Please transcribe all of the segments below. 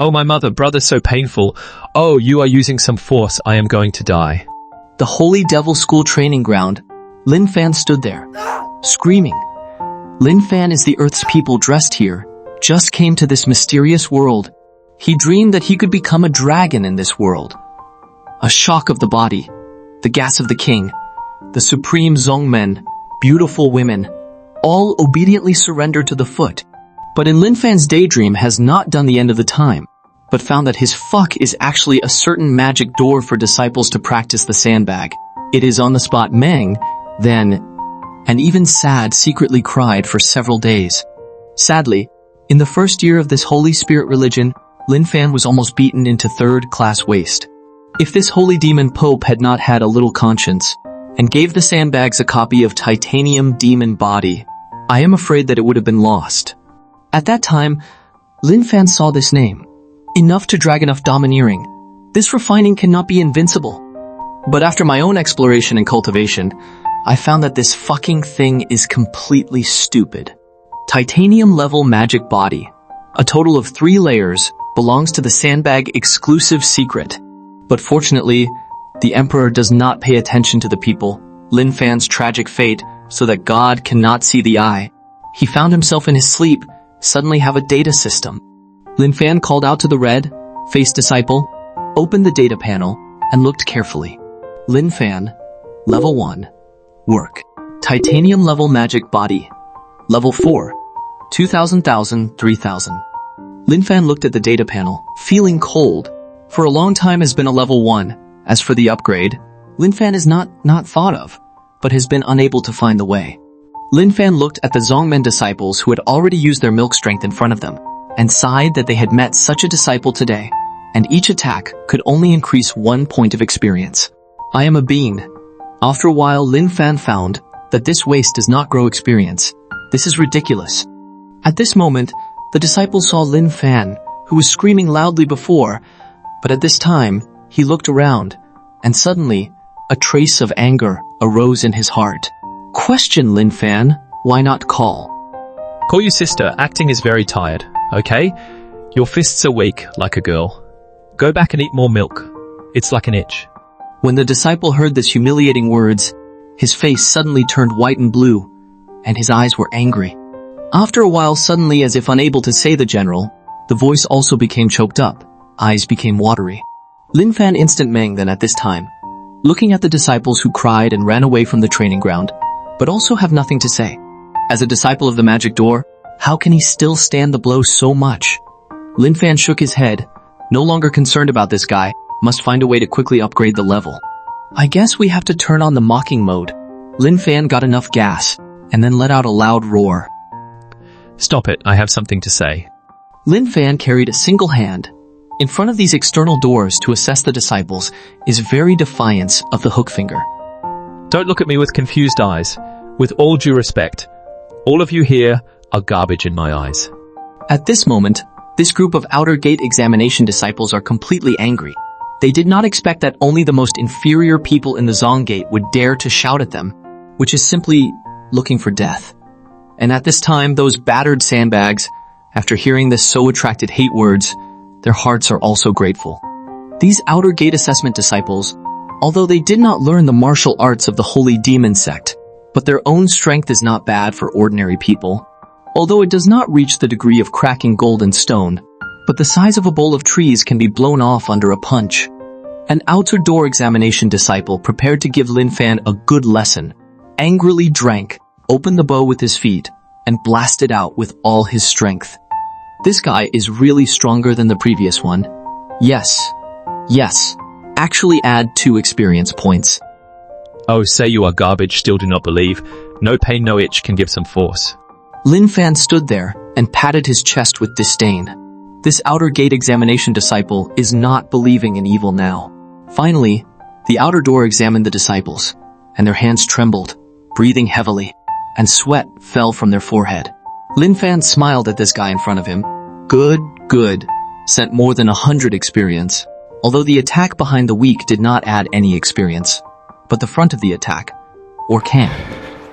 Oh, my mother, brother, so painful. Oh, you are using some force. I am going to die. The Holy Devil School training ground. Lin Fan stood there, screaming. Lin Fan is the Earth's people dressed here, just came to this mysterious world. He dreamed that he could become a dragon in this world. A shock of the body, the gas of the king, the supreme Zongmen, beautiful women, all obediently surrendered to the foot. But in Lin Fan's daydream has not done the end of the time, but found that his fuck is actually a certain magic door for disciples to practice the sandbag. It is on the spot Meng, then, and even Sad secretly cried for several days. Sadly, in the first year of this Holy Spirit religion, Lin Fan was almost beaten into third-class waste. If this holy demon Pope had not had a little conscience, and gave the sandbags a copy of Titanium Demon Body, I am afraid that it would have been lost. At that time, Lin Fan saw this name. Enough to drag enough domineering. This refining cannot be invincible. But after my own exploration and cultivation, I found that this fucking thing is completely stupid. Titanium level magic body. A total of 3 layers belongs to the sandbag exclusive secret. But fortunately, the Emperor does not pay attention to the people, Lin Fan's tragic fate, so that God cannot see the eye. He found himself in his sleep, suddenly have a data system. Lin Fan called out to the red-faced disciple, opened the data panel, and looked carefully. Lin Fan, level 1, work. Titanium level magic body. Level 4, 2,000, 3,000. Lin Fan looked at the data panel, feeling cold. For a long time has been a level 1. As for the upgrade, Lin Fan is not thought of, but has been unable to find the way. Lin Fan looked at the Zongmen disciples who had already used their milk strength in front of them, and sighed that they had met such a disciple today, and each attack could only increase 1 point of experience. I am a being. After a while, Lin Fan found that this waste does not grow experience. This is ridiculous. At this moment, the disciple saw Lin Fan, who was screaming loudly before, but at this time, he looked around, and suddenly, a trace of anger arose in his heart. Question Lin Fan, why not call? Call you sister, acting is very tired, okay? Your fists are weak, like a girl. Go back and eat more milk. It's like an itch. When the disciple heard this humiliating words, his face suddenly turned white and blue, and his eyes were angry. After a while, suddenly as if unable to say the general, the voice also became choked up, eyes became watery. Lin Fan instant Meng then at this time, looking at the disciples who cried and ran away from the training ground, but also have nothing to say. As a disciple of the magic door, how can he still stand the blow so much? Lin Fan shook his head, no longer concerned about this guy, must find a way to quickly upgrade the level. I guess we have to turn on the mocking mode. Lin Fan got enough gas, and then let out a loud roar. Stop it, I have something to say. Lin Fan carried a single hand. In front of these external doors to assess the disciples is very defiance of the hook finger. Don't look at me with confused eyes. With all due respect, all of you here are garbage in my eyes. At this moment, this group of outer gate examination disciples are completely angry. They did not expect that only the most inferior people in the Zong Gate would dare to shout at them, which is simply looking for death. And at this time, those battered sandbags, after hearing this so attracted hate words, their hearts are also grateful. These outer gate assessment disciples, although they did not learn the martial arts of the holy demon sect, but their own strength is not bad for ordinary people. Although it does not reach the degree of cracking gold and stone, but the size of a bowl of trees can be blown off under a punch. An outer door examination disciple prepared to give Lin Fan a good lesson, angrily drank, opened the bow with his feet, and blasted out with all his strength. This guy is really stronger than the previous one. Yes. Actually add 2 experience points. Oh, say you are garbage, still do not believe. No pain, no itch can give some force. Lin Fan stood there and patted his chest with disdain. This outer gate examination disciple is not believing in evil now. Finally, the outer door examined the disciples, and their hands trembled, breathing heavily, and sweat fell from their forehead. Lin Fan smiled at this guy in front of him. Good. Sent more than 100 experience. Although the attack behind the weak did not add any experience, but the front of the attack, or can.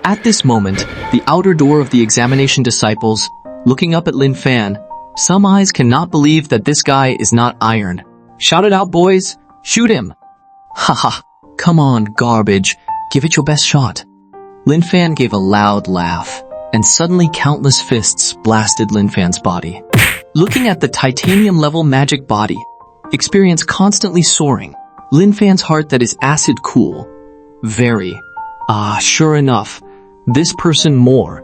At this moment, the outer door of the examination disciples, looking up at Lin Fan, Some eyes cannot believe that this guy is not iron. Shout it out, boys. Shoot him. Haha. Come on, garbage. Give it your best shot. Lin Fan gave a loud laugh, and suddenly countless fists blasted Lin Fan's body. Looking at the titanium-level magic body, experience constantly soaring, Lin Fan's heart that is acid cool. Very. Sure enough, this person more.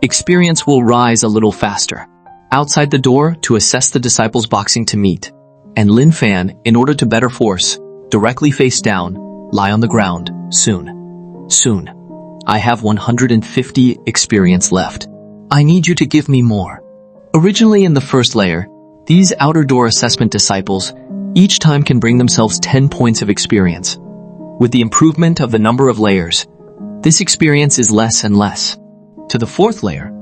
Experience will rise a little faster. Outside the door to assess the disciples boxing to meet. And Lin Fan, in order to better force, directly face down, lie on the ground, soon. Soon. I have 150 experience left. I need you to give me more. Originally in the first layer, these outer door assessment disciples each time can bring themselves 10 points of experience. With the improvement of the number of layers, this experience is less and less. To the fourth layer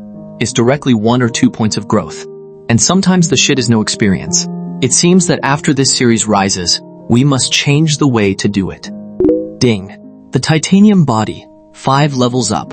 is directly 1 or 2 points of growth. And sometimes the shit is no experience. It seems that after this series rises, we must change the way to do it. Ding. The titanium body, 5 levels up.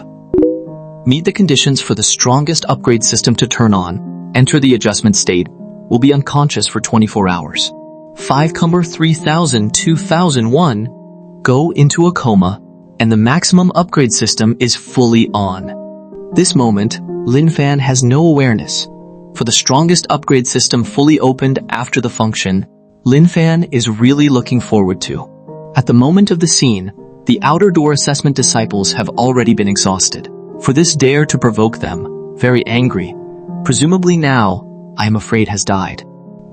Meet the conditions for the strongest upgrade system to turn on. Enter the adjustment state. Will be unconscious for 24 hours. 5 Cumber 3000 2001. Go into a coma, and the maximum upgrade system is fully on. This moment, Lin Fan has no awareness. For the strongest upgrade system fully opened after the function, Lin Fan is really looking forward to. At the moment of the scene, the outer door assessment disciples have already been exhausted. For this dare to provoke them, very angry, presumably now, I am afraid has died.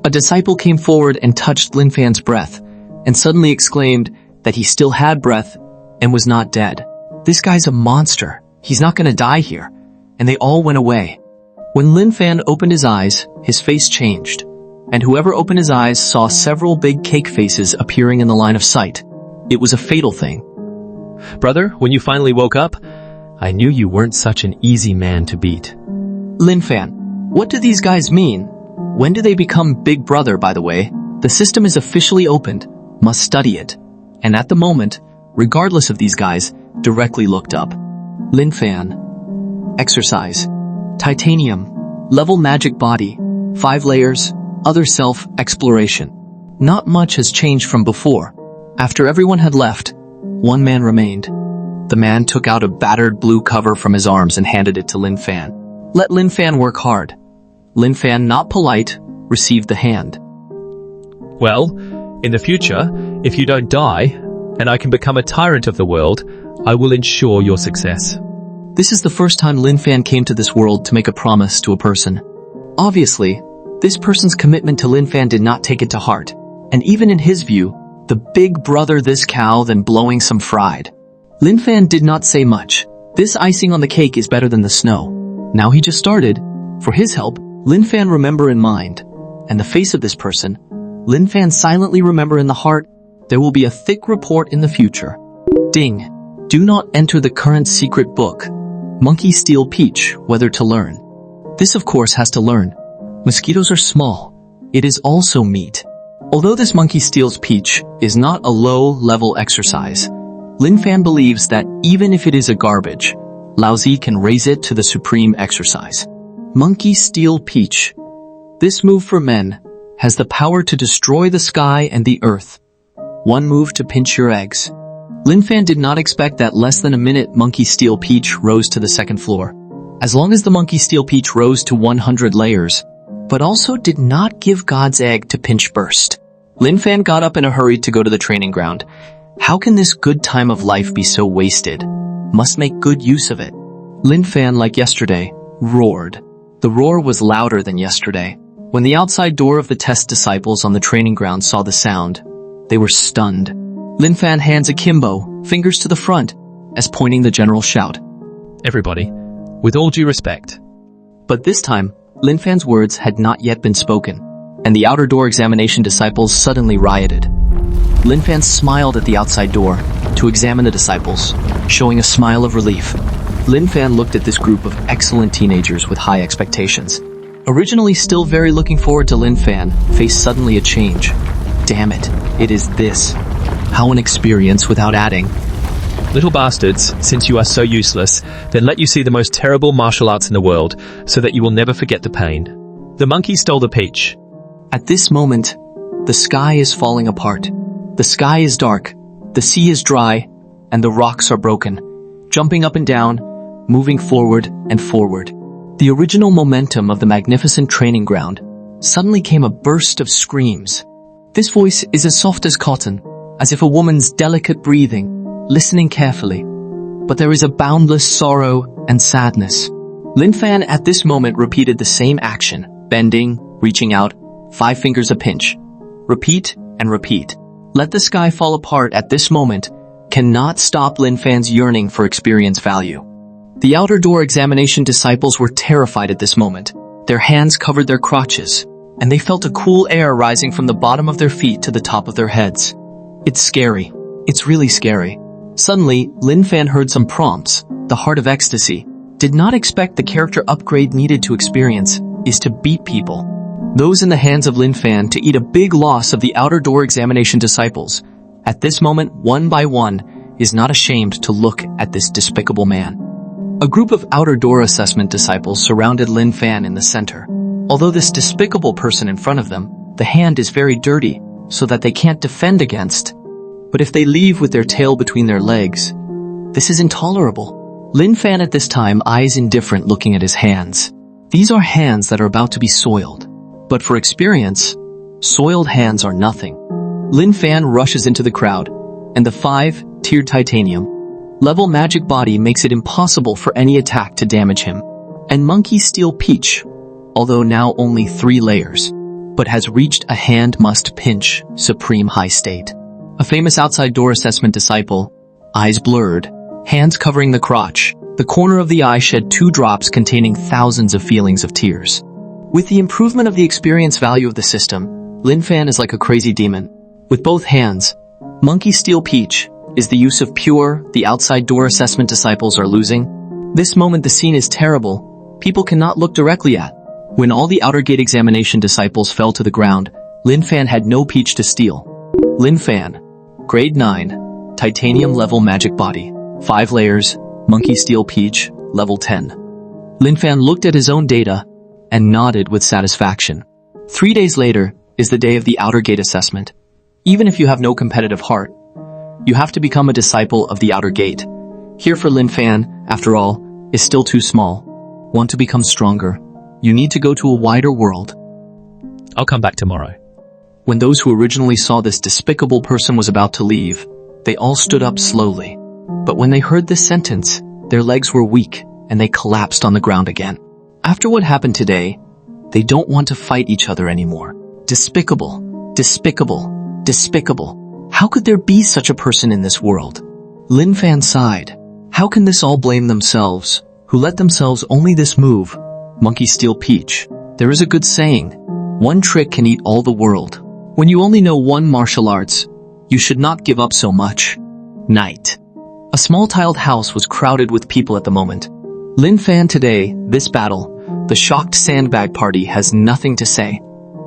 A disciple came forward and touched Lin Fan's breath, and suddenly exclaimed that he still had breath and was not dead. This guy's a monster. He's not gonna die here. And they all went away. When Lin Fan opened his eyes, his face changed, and whoever opened his eyes saw several big cake faces appearing in the line of sight. It was a fatal thing. Brother, when you finally woke up, I knew you weren't such an easy man to beat. Lin Fan, what do these guys mean? When do they become Big Brother, by the way? The system is officially opened. Must study it. And at the moment, regardless of these guys, directly looked up. Lin Fan. Exercise. Titanium. Level magic body. 5 layers. Other self. Exploration. Not much has changed from before. After everyone had left, one man remained. The man took out a battered blue cover from his arms and handed it to Lin Fan. Let Lin Fan work hard. Lin Fan, not polite, received the hand. Well, in the future, if you don't die, and I can become a tyrant of the world, I will ensure your success. This is the first time Lin Fan came to this world to make a promise to a person. Obviously, this person's commitment to Lin Fan did not take it to heart, and even in his view, the big brother this cow than blowing some fried. Lin Fan did not say much. This icing on the cake is better than the snow. Now he just started. For his help, Lin Fan remember in mind, and the face of this person, Lin Fan silently remember in the heart, there will be a thick report in the future. Ding. Do not enter the current secret book. Monkey steal peach, whether to learn. This of course has to learn. Mosquitoes are small. It is also meat. Although this monkey steals peach is not a low-level exercise, Lin Fan believes that even if it is a garbage, Lao Zi can raise it to the supreme exercise. Monkey steal peach. This move for men has the power to destroy the sky and the earth. One move to pinch your eggs. Lin Fan did not expect that less than a minute Monkey Steel Peach rose to the second floor. As long as the Monkey Steel Peach rose to 100 layers, but also did not give God's egg to pinch burst. Lin Fan got up in a hurry to go to the training ground. How can this good time of life be so wasted? Must make good use of it. Lin Fan, like yesterday, roared. The roar was louder than yesterday. When the outside door of the test disciples on the training ground saw the sound, they were stunned. Lin Fan hands akimbo, fingers to the front, as pointing the general shout. Everybody, with all due respect. But this time, Lin Fan's words had not yet been spoken, and the outer door examination disciples suddenly rioted. Lin Fan smiled at the outside door to examine the disciples, showing a smile of relief. Lin Fan looked at this group of excellent teenagers with high expectations. Originally still very looking forward to Lin Fan, faced suddenly a change. Damn it, it is this. How an experience without adding. Little bastards, since you are so useless, then let you see the most terrible martial arts in the world, so that you will never forget the pain. The monkey stole the peach. At this moment, the sky is falling apart. The sky is dark, the sea is dry, and the rocks are broken, jumping up and down, moving forward and forward. The original momentum of the magnificent training ground suddenly came a burst of screams. This voice is as soft as cotton, as if a woman's delicate breathing, listening carefully. But there is a boundless sorrow and sadness. Lin Fan at this moment repeated the same action, bending, reaching out, 5 fingers a pinch. Repeat and repeat. Let the sky fall apart at this moment cannot stop Lin Fan's yearning for experience value. The outer door examination disciples were terrified at this moment. Their hands covered their crotches, and they felt a cool air rising from the bottom of their feet to the top of their heads. It's scary. It's really scary. Suddenly, Lin Fan heard some prompts. The heart of ecstasy. Did not expect the character upgrade needed to experience is to beat people. Those in the hands of Lin Fan to eat a big loss of the outer door examination disciples. At this moment, one by one, is not ashamed to look at this despicable man. A group of outer door assessment disciples surrounded Lin Fan in the center. Although this despicable person in front of them, the hand is very dirty, so that they can't defend against. But if they leave with their tail between their legs, this is intolerable. Lin Fan at this time eyes indifferent looking at his hands. These are hands that are about to be soiled. But for experience, soiled hands are nothing. Lin Fan rushes into the crowd, and the 5-tiered titanium level magic body makes it impossible for any attack to damage him. And Monkey Steel Peach, although now only 3 layers, but has reached a hand must pinch supreme high state. A famous outside door assessment disciple, eyes blurred, hands covering the crotch, the corner of the eye shed 2 drops containing thousands of feelings of tears. With the improvement of the experience value of the system, Lin Fan is like a crazy demon. With both hands, Monkey Steel Peach is the use of pure, the outside door assessment disciples are losing. This moment the scene is terrible, people cannot look directly at. When all the outer gate examination disciples fell to the ground, Lin Fan had no peach to steal. Lin Fan, Grade 9, Titanium Level Magic Body, 5 layers, Monkey Steel Peach, Level 10. Lin Fan looked at his own data and nodded with satisfaction. 3 days later is the day of the outer gate assessment. Even if you have no competitive heart, you have to become a disciple of the outer gate. Here for Lin Fan, after all, is still too small. Want to become stronger, you need to go to a wider world. I'll come back tomorrow. When those who originally saw this despicable person was about to leave, they all stood up slowly. But when they heard this sentence, their legs were weak and they collapsed on the ground again. After what happened today, they don't want to fight each other anymore. Despicable, despicable, despicable. How could there be such a person in this world? Lin Fan sighed. How can this all blame themselves, who let themselves only this move? Monkey Steel Peach. There is a good saying, one trick can eat all the world. When you only know one martial arts, you should not give up so much. Night. A small tiled house was crowded with people at the moment. Lin Fan today, this battle, the shocked sandbag party has nothing to say.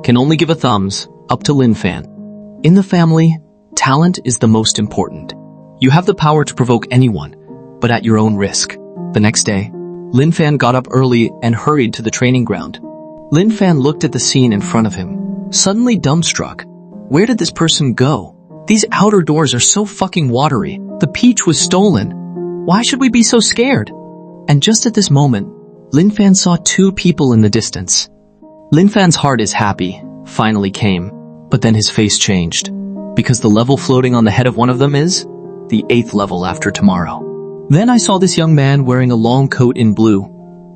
Can only give a thumbs up to Lin Fan. In the family, talent is the most important. You have the power to provoke anyone, but at your own risk. The next day, Lin Fan got up early and hurried to the training ground. Lin Fan looked at the scene in front of him, suddenly dumbstruck. Where did this person go? These outer doors are so fucking watery. The peach was stolen. Why should we be so scared? And just at this moment, Lin Fan saw 2 people in the distance. Lin Fan's heart is happy, finally came, but then his face changed, because the level floating on the head of one of them is the 8th level after tomorrow. Then I saw this young man wearing a long coat in blue,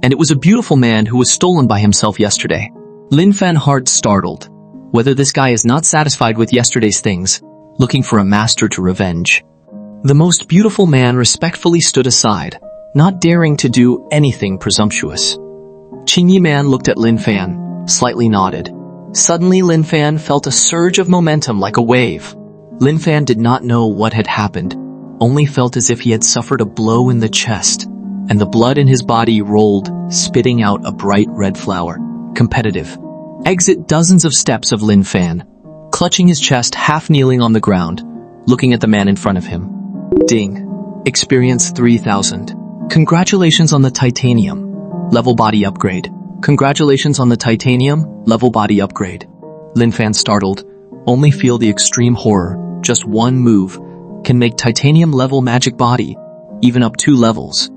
and it was a beautiful man who was stolen by himself yesterday. Lin Fan heart startled, whether this guy is not satisfied with yesterday's things, looking for a master to revenge. The most beautiful man respectfully stood aside, not daring to do anything presumptuous. Qingyi Man looked at Lin Fan, slightly nodded. Suddenly Lin Fan felt a surge of momentum like a wave. Lin Fan did not know what had happened, only felt as if he had suffered a blow in the chest, and the blood in his body rolled, spitting out a bright red flower. Competitive. Exit dozens of steps of Lin Fan, clutching his chest, half kneeling on the ground, looking at the man in front of him. Ding. Experience 3000. Congratulations on the titanium level body upgrade. Congratulations on the titanium level body upgrade. Lin Fan startled. Only feel the extreme horror. Just one move can make titanium level magic body, even up 2 levels.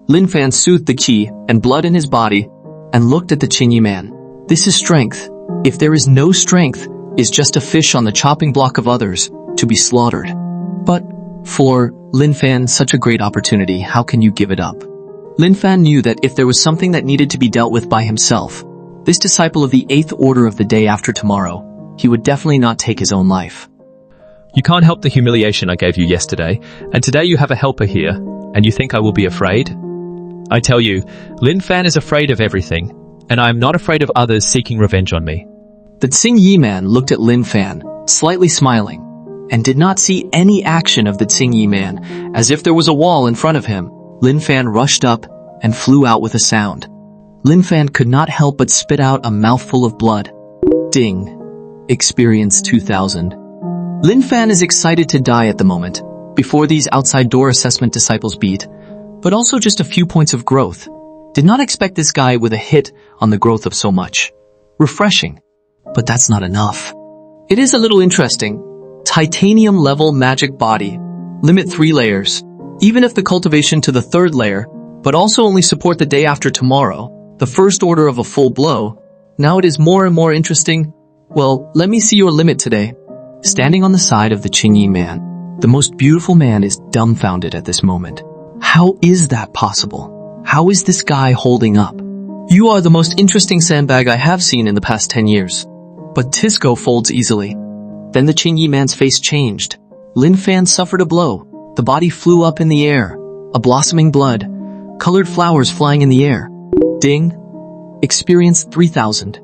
Lin Fan soothed the qi and blood in his body and looked at the Qingyi man. This is strength. If there is no strength, is just a fish on the chopping block of others to be slaughtered. But for Lin Fan, such a great opportunity, how can you give it up? Lin Fan knew that if there was something that needed to be dealt with by himself, this disciple of the 8th order of the day after tomorrow, he would definitely not take his own life. You can't help the humiliation I gave you yesterday, and today you have a helper here, and you think I will be afraid? I tell you, Lin Fan is afraid of everything, and I am not afraid of others seeking revenge on me. The Qingyi man looked at Lin Fan, slightly smiling, and did not see any action of the Qingyi man, as if there was a wall in front of him. Lin Fan rushed up and flew out with a sound. Lin Fan could not help but spit out a mouthful of blood. Ding. Experience 2000. Lin Fan is excited to die at the moment, before these outside door assessment disciples beat, but also just a few points of growth. Did not expect this guy with a hit on the growth of so much. Refreshing. But that's not enough. It is a little interesting. Titanium level magic body. Limit 3 layers. Even if the cultivation to the 3rd layer, but also only support the day after tomorrow, the first order of a full blow. Now it is more and more interesting. Well, let me see your limit today. Standing on the side of the Qingyi man, the most beautiful man is dumbfounded at this moment. How is that possible? How is this guy holding up? You are the most interesting sandbag I have seen in the past 10 years. But Tisco folds easily. Then the Qingyi man's face changed. Lin Fan suffered a blow. The body flew up in the air. A blossoming blood. Colored flowers flying in the air. Ding. Experience 3000.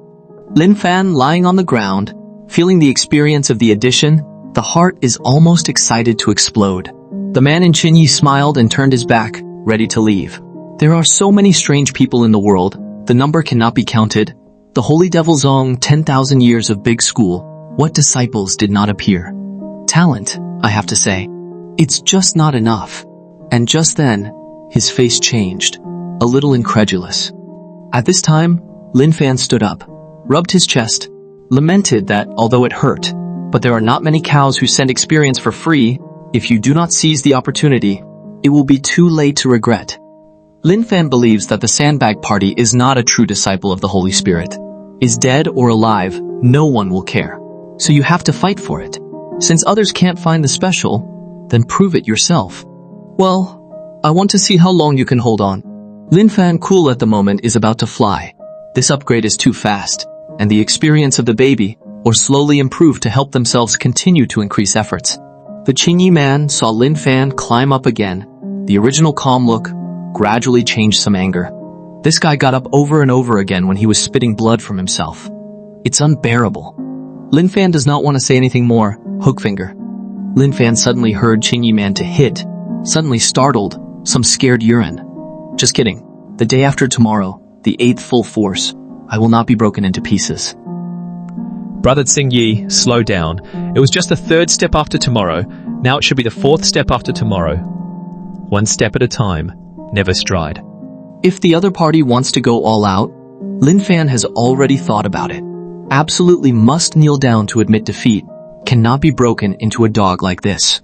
Lin Fan lying on the ground, feeling the experience of the addition, the heart is almost excited to explode. The man in Qingyi smiled and turned his back, ready to leave. There are so many strange people in the world, the number cannot be counted. The Holy Devil Zong, 10,000 years of big school. What disciples did not appear? Talent, I have to say. It's just not enough. And just then, his face changed, a little incredulous. At this time, Lin Fan stood up, rubbed his chest, lamented that although it hurt, but there are not many cows who send experience for free. If you do not seize the opportunity, it will be too late to regret. Lin Fan believes that the sandbag party is not a true disciple of the Holy Spirit. Is dead or alive, no one will care. So you have to fight for it. Since others can't find the special, then prove it yourself. Well, I want to see how long you can hold on. Lin Fan, cool at the moment, is about to fly. This upgrade is too fast, and the experience of the baby, or slowly improve to help themselves continue to increase efforts. The Qingyi man saw Lin Fan climb up again. The original calm look gradually changed some anger. This guy got up over and over again when he was spitting blood from himself. It's unbearable. Lin Fan does not want to say anything more. Hook finger. Lin Fan suddenly heard Qingyi man to hit. Suddenly startled. Some scared urine. Just kidding. The day after tomorrow, the 8th full force, I will not be broken into pieces. Brother Xingyi, slow down. It was just the 3rd step after tomorrow. Now it should be the 4th step after tomorrow. One step at a time. Never stride. If the other party wants to go all out, Lin Fan has already thought about it. Absolutely must kneel down to admit defeat. Cannot be broken into a dog like this.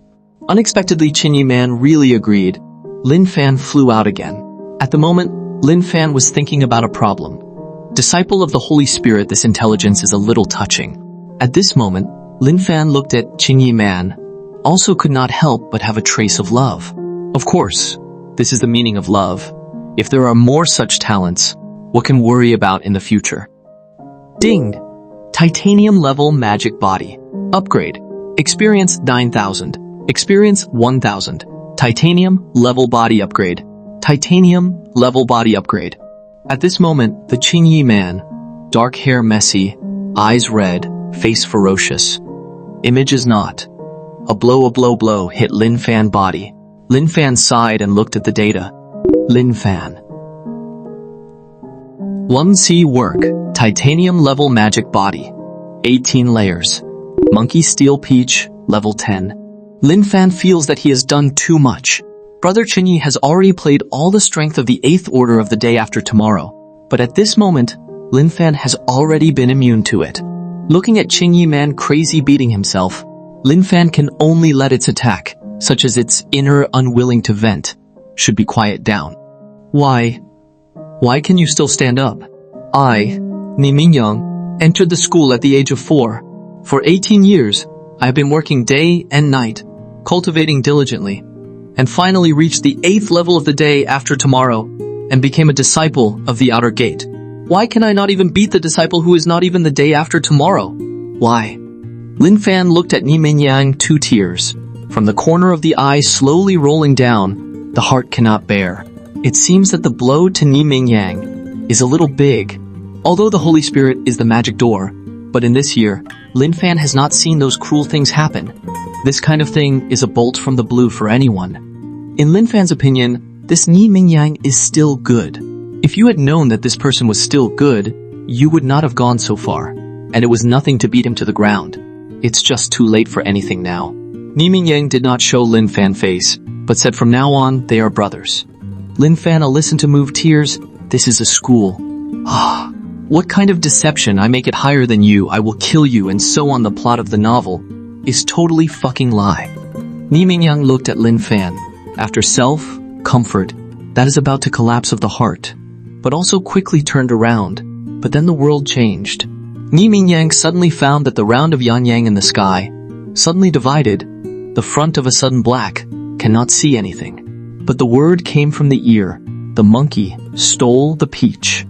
Unexpectedly, Qingyi man really agreed. Lin Fan flew out again. At the moment, Lin Fan was thinking about a problem. Disciple of the Holy Spirit, this intelligence is a little touching. At this moment, Lin Fan looked at Qingyi man, also could not help but have a trace of love. Of course, this is the meaning of love. If there are more such talents, what can worry about in the future? Ding! Titanium level magic body. Upgrade. Experience 9,000. Experience 1,000. Titanium level body upgrade. Titanium level body upgrade. At this moment, the Qingyi man, dark hair messy, eyes red, face ferocious. Image is not. A blow hit Lin Fan body. Lin Fan sighed and looked at the data. Lin Fan. 1C work. Titanium level magic body. 18 layers. Monkey Steel Peach, level 10. Lin Fan feels that he has done too much. Brother Qingyi has already played all the strength of the 8th order of the day after tomorrow. But at this moment, Lin Fan has already been immune to it. Looking at Qing Yi Man crazy beating himself, Lin Fan can only let its attack, such as its inner unwilling to vent, should be quiet down. Why can you still stand up? I, Ni Mingyang, entered the school at the age of 4. For 18 years, I have been working day and night, cultivating diligently, and finally reached the 8th level of the day after tomorrow, and became a disciple of the outer gate. Why can I not even beat the disciple who is not even the day after tomorrow? Why? Lin Fan looked at Ni Mingyang, 2 tears. From the corner of the eye slowly rolling down, the heart cannot bear. It seems that the blow to Ni Mingyang is a little big. Although the Holy Spirit is the magic door, but in this year, Lin Fan has not seen those cruel things happen. This kind of thing is a bolt from the blue for anyone. In Lin Fan's opinion, this Ni Mingyang is still good. If you had known that this person was still good, you would not have gone so far, and it was nothing to beat him to the ground. It's just too late for anything now. Ni Mingyang did not show Lin Fan face, but said from now on, they are brothers. Lin Fan listened to move tears. This is a school. What kind of deception? I make it higher than you, I will kill you, and so on. The plot of the novel is totally fucking lie. Ni Mingyang looked at Lin Fan. After self, comfort, that is about to collapse of the heart, but also quickly turned around. But then the world changed. Ni Mingyang suddenly found that the round of Yang in the sky, suddenly divided, the front of a sudden black, cannot see anything. But the word came from the ear. The monkey stole the peach.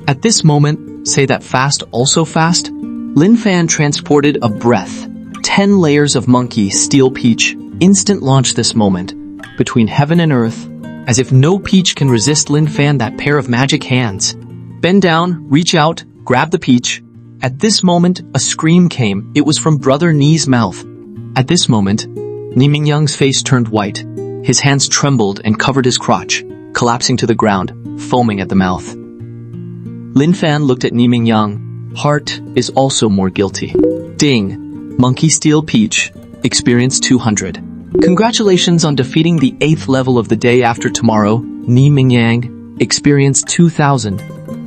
At this moment, say that fast also fast, Lin Fan transported a breath. 10 layers of monkey steal peach, instant launch this moment, between heaven and earth, as if no peach can resist Lin Fan that pair of magic hands. Bend down, reach out, grab the peach. At this moment, a scream came. It was from Brother Ni's mouth. At this moment, Ni Mingyang's face turned white. His hands trembled and covered his crotch, collapsing to the ground, foaming at the mouth. Lin Fan looked at Ni Mingyang. Heart is also more guilty. Ding. Monkey steal peach. Experience 200. Congratulations on defeating the 8th level of the day after tomorrow, Ni Mingyang. Experience 2000.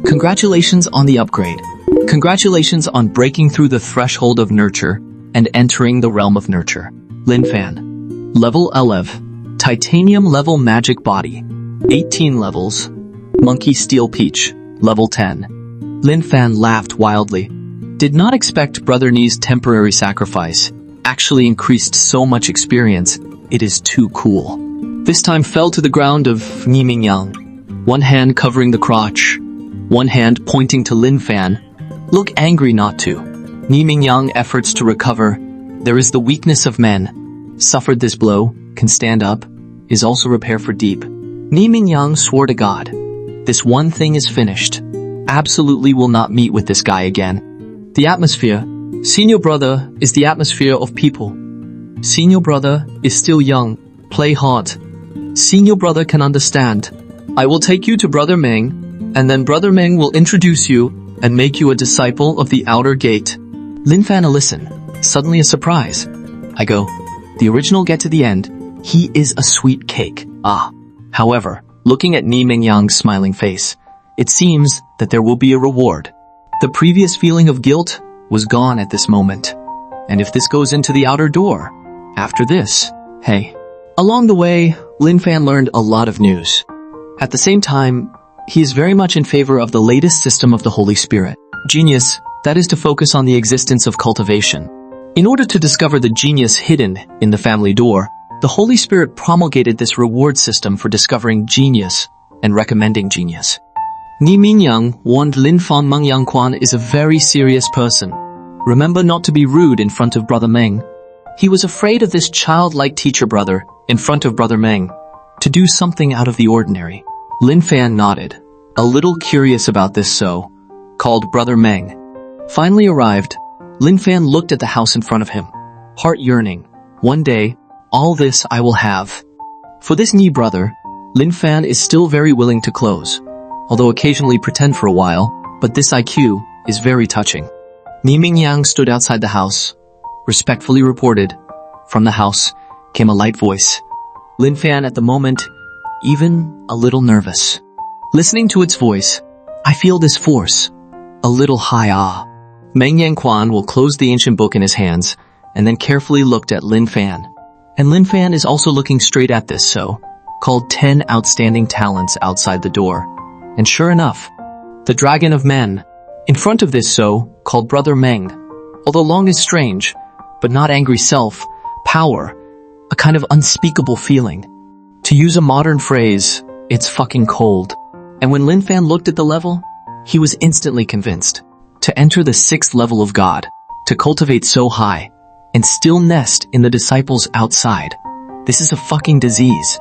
Congratulations on the upgrade. Congratulations on breaking through the threshold of nurture and entering the realm of nurture. Lin Fan. Level 11. Titanium level magic body. 18 levels. Monkey steal peach. Level 10. Lin Fan laughed wildly. Did not expect Brother Ni's temporary sacrifice actually increased so much experience. It is too cool. This time fell to the ground of Ni Mingyang. One hand covering the crotch. One hand pointing to Lin Fan. Look angry not to. Ni Mingyang efforts to recover. There is the weakness of men. Suffered this blow, can stand up, is also repair for deep. Ni Mingyang swore to God. This one thing is finished. Absolutely will not meet with this guy again. The atmosphere. Senior brother is the atmosphere of people. Senior brother is still young. Play hard. Senior brother can understand. I will take you to Brother Meng, and then Brother Meng will introduce you and make you a disciple of the outer gate. Lin Fan listen. Suddenly a surprise. I go. The original get to the end. He is a sweet cake. However, looking at Ni Mingyang's smiling face, it seems that there will be a reward. The previous feeling of guilt was gone at this moment. And if this goes into the outer door, after this, hey. Along the way, Lin Fan learned a lot of news. At the same time, he is very much in favor of the latest system of the Holy Spirit. Genius, that is to focus on the existence of cultivation. In order to discover the genius hidden in the family door, the Holy Spirit promulgated this reward system for discovering genius and recommending genius. Ni Mingyang warned Lin Fan Mengyang Quan is a very serious person. Remember not to be rude in front of Brother Meng. He was afraid of this childlike teacher brother in front of Brother Meng to do something out of the ordinary. Lin Fan nodded, a little curious about this, so called Brother Meng. Finally arrived, Lin Fan looked at the house in front of him, heart yearning. One day, all this I will have. For this Ni brother, Lin Fan is still very willing to close, although occasionally pretend for a while, but this IQ is very touching. Ni Mingyang stood outside the house, respectfully reported. From the house came a light voice. Lin Fan at the moment, even a little nervous. Listening to its voice, I feel this force. a little high ah. Meng Yanquan will close the ancient book in his hands and then carefully looked at Lin Fan. And Lin Fan is also looking straight at this called 10 outstanding talents outside the door. And sure enough, the Dragon of Men, in front of this called Brother Meng, although long is strange, but not angry self, power, a kind of unspeakable feeling. To use a modern phrase, it's fucking cold. And when Lin Fan looked at the level, he was instantly convinced. To enter the 6th level of God, to cultivate so high, and still nest in the disciples outside, this is a fucking disease.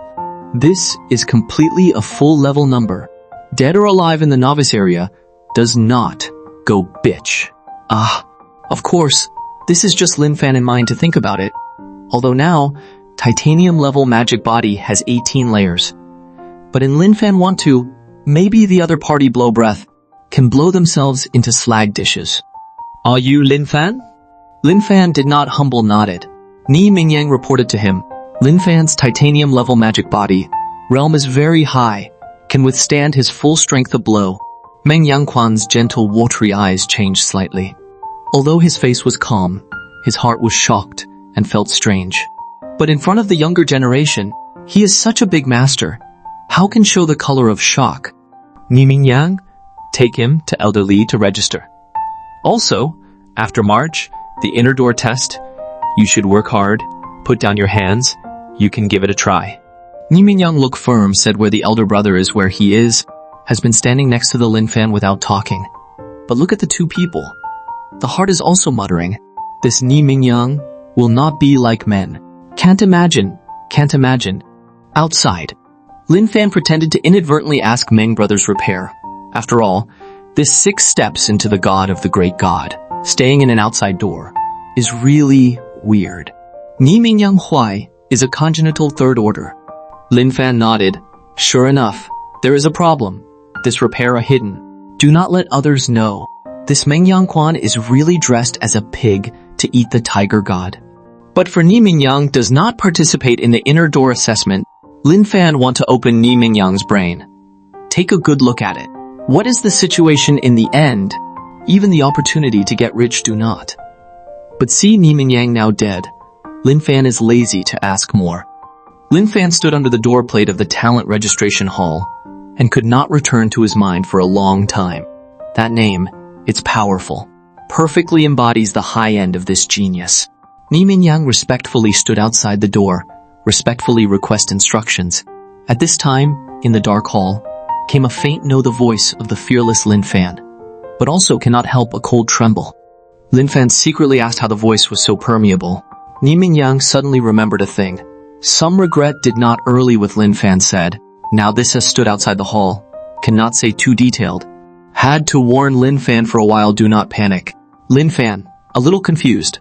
This is completely a full level number. Dead or alive in the novice area does not go bitch. Of course, this is just Lin Fan in mind to think about it. Although now, titanium level magic body has 18 layers. But in Lin Fan want to, maybe the other party blow breath, can blow themselves into slag dishes. Are you Lin Fan? Lin Fan did not humble nodded. Ni Mingyang reported to him, Lin Fan's titanium level magic body, realm is very high, can withstand his full strength of blow. Meng Yanquan's gentle watery eyes changed slightly. Although his face was calm, his heart was shocked and felt strange. But in front of the younger generation, he is such a big master. How can show the color of shock? Ni Mingyang, take him to Elder Li to register. Also, after March, the inner door test, you should work hard, put down your hands, you can give it a try. Ni Mingyang looked firm, said where the elder brother is where he is, has been standing next to the Lin Fan without talking. But look at the two people. The heart is also muttering, this Ni Mingyang will not be like men. Can't imagine. Outside, Lin Fan pretended to inadvertently ask Meng Brothers' repair. After all, this 6 steps into the God of the great God, staying in an outside door, is really weird. Ni Mingyang Huai is a congenital 3rd order. Lin Fan nodded. Sure enough, there is a problem. This repair a hidden. Do not let others know. This Meng Yanquan is really dressed as a pig to eat the tiger god. But for Ni Mingyang does not participate in the inner door assessment, Lin Fan want to open Ni Mingyang's brain. Take a good look at it. What is the situation in the end? Even the opportunity to get rich do not. But see Ni Mingyang now dead. Lin Fan is lazy to ask more. Lin Fan stood under the door plate of the talent registration hall and could not return to his mind for a long time. That name, it's powerful, perfectly embodies the high end of this genius. Ni Mingyang respectfully stood outside the door, respectfully request instructions. At this time, in the dark hall, came a faint know the voice of the fearless Lin Fan, but also cannot help a cold tremble. Lin Fan secretly asked how the voice was so permeable. Ni Mingyang suddenly remembered a thing. Some regret did not early with Lin Fan said. Now this has stood outside the hall. Cannot say too detailed. Had to warn Lin Fan for a while, do not panic. Lin Fan, a little confused.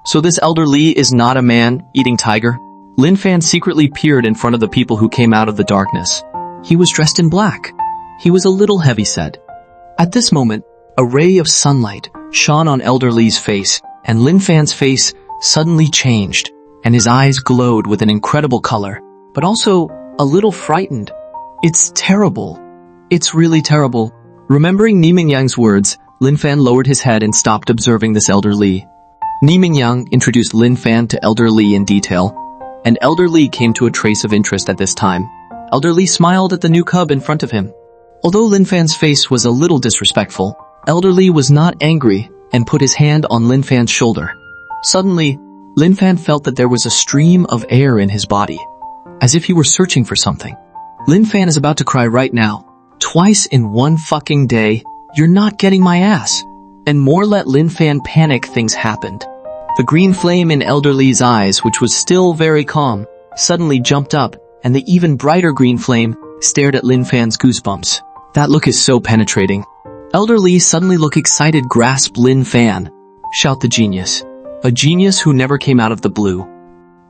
So this Elder Li is not a man-eating tiger? Lin Fan secretly peered in front of the people who came out of the darkness. He was dressed in black. He was a little heavy-set. At this moment, a ray of sunlight shone on Elder Li's face, and Lin Fan's face suddenly changed, and his eyes glowed with an incredible color, but also a little frightened. It's terrible. It's really terrible. Remembering Ni Mingyang's words, Lin Fan lowered his head and stopped observing this Elder Li. Ni Mingyang introduced Lin Fan to Elder Li in detail, and Elder Li came to a trace of interest at this time. Elder Li smiled at the new cub in front of him. Although Lin Fan's face was a little disrespectful, Elder Li was not angry and put his hand on Lin Fan's shoulder. Suddenly, Lin Fan felt that there was a stream of air in his body, as if he were searching for something. Lin Fan is about to cry right now. Twice in one fucking day, you're not getting my ass. And more let Lin Fan panic, things happened. The green flame in Elder Li's eyes, which was still very calm, suddenly jumped up, and the even brighter green flame stared at Lin Fan's goosebumps. That look is so penetrating. Elder Li suddenly look excited, grasp Lin Fan. Shout the genius. A genius who never came out of the blue.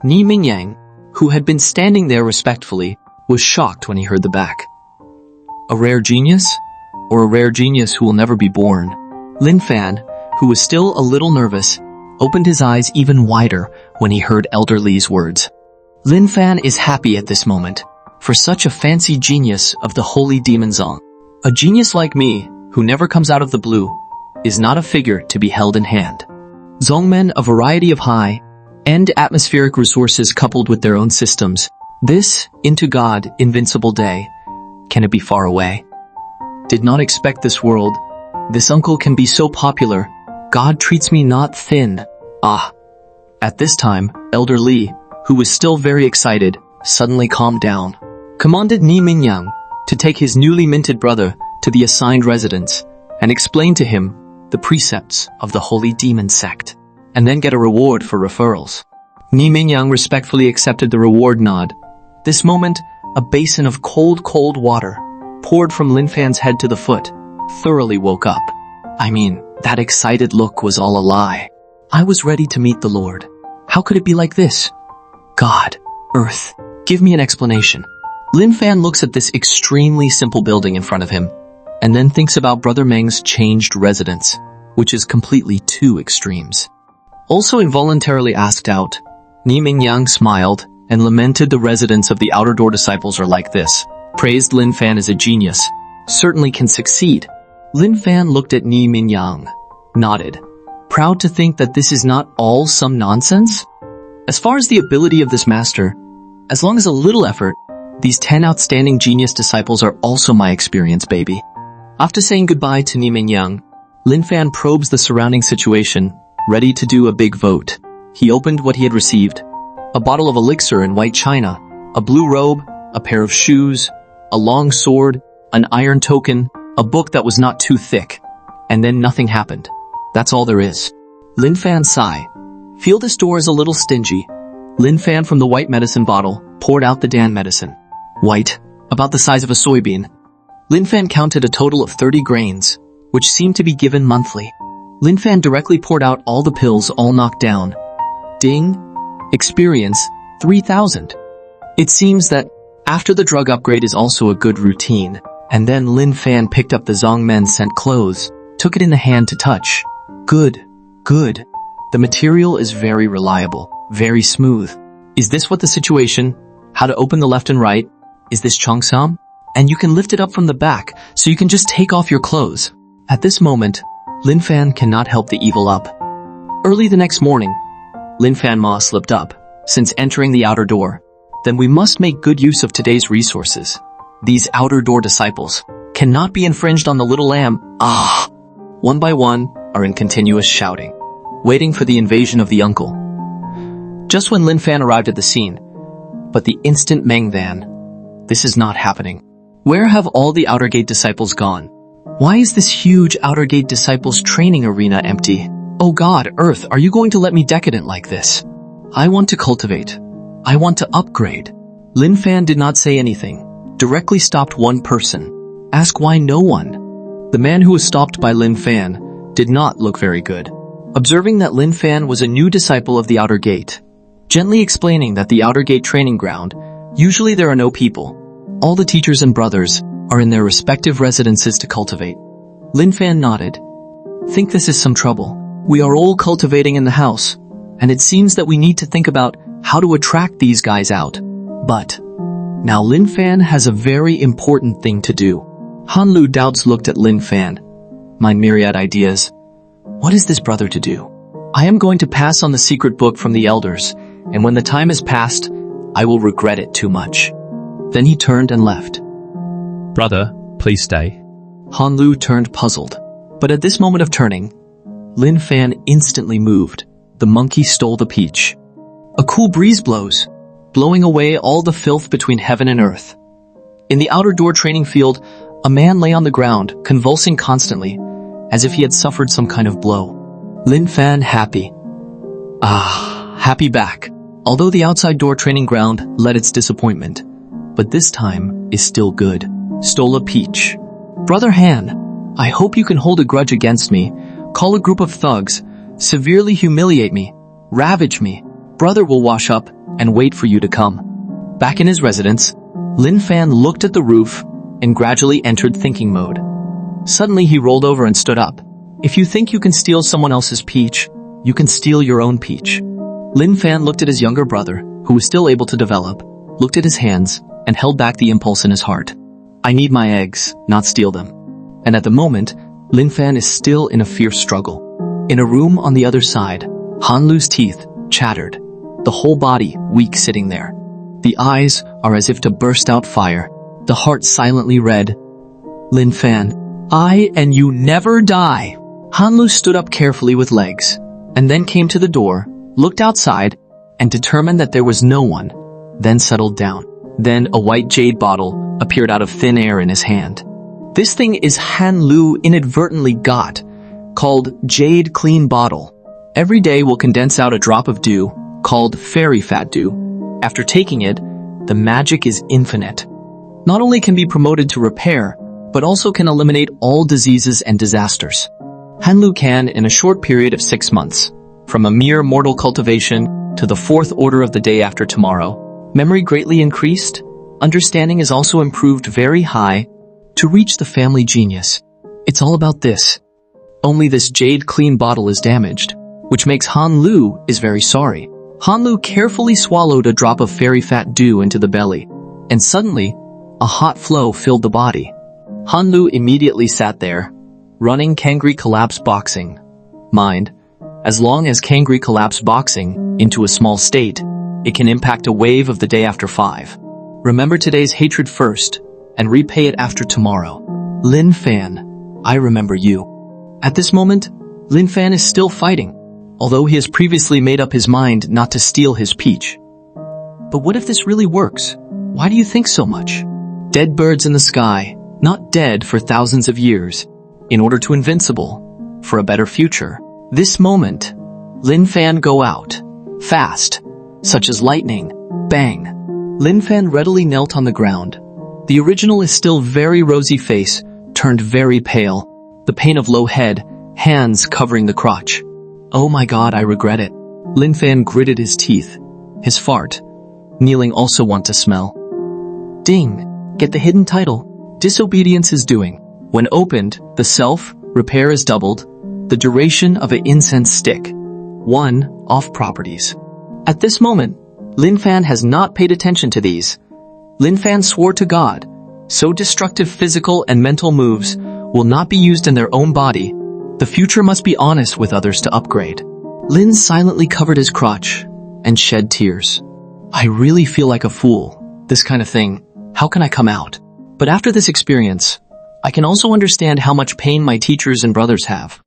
Ni Mingyang, who had been standing there respectfully, was shocked when he heard the back. A rare genius? Or a rare genius who will never be born? Lin Fan, who was still a little nervous, opened his eyes even wider when he heard Elder Li's words. Lin Fan is happy at this moment, for such a fancy genius of the holy demon Zong. A genius like me, who never comes out of the blue, is not a figure to be held in hand. Zongmen, a variety of high-end atmospheric resources coupled with their own systems. This, into God, invincible day. Can it be far away? Did not expect this world. This uncle can be so popular. God treats me not thin. Ah. At this time, Elder Li, who was still very excited, suddenly calmed down. Commanded Ni Mingyang to take his newly minted brother to the assigned residence and explain to him the precepts of the holy demon sect, and then get a reward for referrals. Ni Mingyang respectfully accepted the reward nod. This moment, a basin of cold water, poured from Lin Fan's head to the foot, thoroughly woke up. I mean, that excited look was all a lie. I was ready to meet the Lord. How could it be like this? God, Earth, give me an explanation. Lin Fan looks at this extremely simple building in front of him, and then thinks about Brother Meng's changed residence, which is completely two extremes. Also involuntarily asked out, Ni Mingyang smiled and lamented the residents of the outer door disciples are like this. Praised Lin Fan as a genius. Certainly can succeed. Lin Fan looked at Ni Mingyang, nodded, proud to think that this is not all some nonsense. As far as the ability of this master, as long as a little effort, these 10 outstanding genius disciples are also my experience, baby. After saying goodbye to Ni Mingyang, Lin Fan probes the surrounding situation, ready to do a big vote. He opened what he had received. A bottle of elixir in white china, a blue robe, a pair of shoes, a long sword, an iron token, a book that was not too thick. And then nothing happened. That's all there is. Lin Fan sigh. Feel this door is a little stingy. Lin Fan from the white medicine bottle poured out the Dan medicine. White, about the size of a soybean. Lin Fan counted a total of 30 grains, which seemed to be given monthly. Lin Fan directly poured out all the pills, all knocked down. Ding. Experience, 3,000. It seems that after the drug upgrade is also a good routine, and then Lin Fan picked up the Zongmen scent clothes, took it in the hand to touch. Good. The material is very reliable, very smooth. Is this what the situation? How to open the left and right? Is this Cheongsam? And you can lift it up from the back, so you can just take off your clothes. At this moment, Lin Fan cannot help the evil up. Early the next morning, Lin Fan Ma slipped up, since entering the outer door. Then we must make good use of today's resources. These outer door disciples cannot be infringed on the little lamb. One by one are in continuous shouting, waiting for the invasion of the uncle. Just when Lin Fan arrived at the scene, but the instant Meng Van, this is not happening. Where have all the outer gate disciples gone? Why is this huge outer gate disciples training arena empty? Oh God, Earth, are you going to let me decadent like this? I want to cultivate. I want to upgrade. Lin Fan did not say anything, directly stopped one person. Ask why no one. The man who was stopped by Lin Fan did not look very good. Observing that Lin Fan was a new disciple of the outer gate, gently explaining that the outer gate training ground, usually there are no people. All the teachers and brothers are in their respective residences to cultivate. Lin Fan nodded. Think this is some trouble. We are all cultivating in the house, and it seems that we need to think about how to attract these guys out. But now Lin Fan has a very important thing to do. Han Lu doubts looked at Lin Fan. My myriad ideas. What is this brother to do? I am going to pass on the secret book from the elders, and when the time has passed, I will regret it too much. Then he turned and left. Brother, please stay. Han Lu turned puzzled. But at this moment of turning, Lin Fan instantly moved. The monkey stole the peach. A cool breeze blows, blowing away all the filth between heaven and earth. In the outer door training field, a man lay on the ground, convulsing constantly, as if he had suffered some kind of blow. Lin Fan happy. Happy back. Although the outside door training ground led its disappointment, but this time is still good. Stole a peach. Brother Han, I hope you can hold a grudge against me, call a group of thugs, severely humiliate me, ravage me. Brother will wash up and wait for you to come. Back in his residence, Lin Fan looked at the roof and gradually entered thinking mode. Suddenly he rolled over and stood up. If you think you can steal someone else's peach, you can steal your own peach. Lin Fan looked at his younger brother, who was still able to develop, looked at his hands, and held back the impulse in his heart. I need my eggs, not steal them. And at the moment, Lin Fan is still in a fierce struggle. In a room on the other side, Han Lu's teeth chattered, the whole body weak sitting there. The eyes are as if to burst out fire, the heart silently red. Lin Fan, I and you never die. Han Lu stood up carefully with legs, and then came to the door, looked outside, and determined that there was no one, then settled down. Then a white jade bottle appeared out of thin air in his hand. This thing is Han Lu inadvertently got, called Jade Clean Bottle. Every day will condense out a drop of dew, called Fairy Fat Dew. After taking it, the magic is infinite. Not only can be promoted to repair, but also can eliminate all diseases and disasters. Han Lu can, in a short period of 6 months, from a mere mortal cultivation to the 4th order of the day after tomorrow, memory greatly increased, understanding is also improved very high, to reach the family genius. It's all about this. Only this jade clean bottle is damaged, which makes Han Lu is very sorry. Han Lu carefully swallowed a drop of fairy fat dew into the belly, and suddenly, a hot flow filled the body. Han Lu immediately sat there, running Kangri Collapse Boxing. Mind, as long as Kangri Collapse Boxing into a small state, it can impact a wave of the day after 5. Remember today's hatred first, and repay it after tomorrow. Lin Fan, I remember you. At this moment, Lin Fan is still fighting, although he has previously made up his mind not to steal his peach. But what if this really works? Why do you think so much? Dead birds in the sky, not dead for thousands of years, in order to invincible, for a better future. This moment, Lin Fan go out, fast, such as lightning, bang. Lin Fan readily knelt on the ground. The original is still very rosy face, turned very pale, the pain of low head, hands covering the crotch. Oh my god, I regret it. Lin Fan gritted his teeth. His fart. Kneeling also want to smell. Ding! Get the hidden title. Disobedience is doing. When opened, the self-repair is doubled. The duration of an incense stick. 1. Off properties. At this moment, Lin Fan has not paid attention to these. Lin Fan swore to God, so destructive physical and mental moves will not be used in their own body. The future must be honest with others to upgrade. Lin silently covered his crotch and shed tears. I really feel like a fool. This kind of thing, how can I come out? But after this experience, I can also understand how much pain my teachers and brothers have.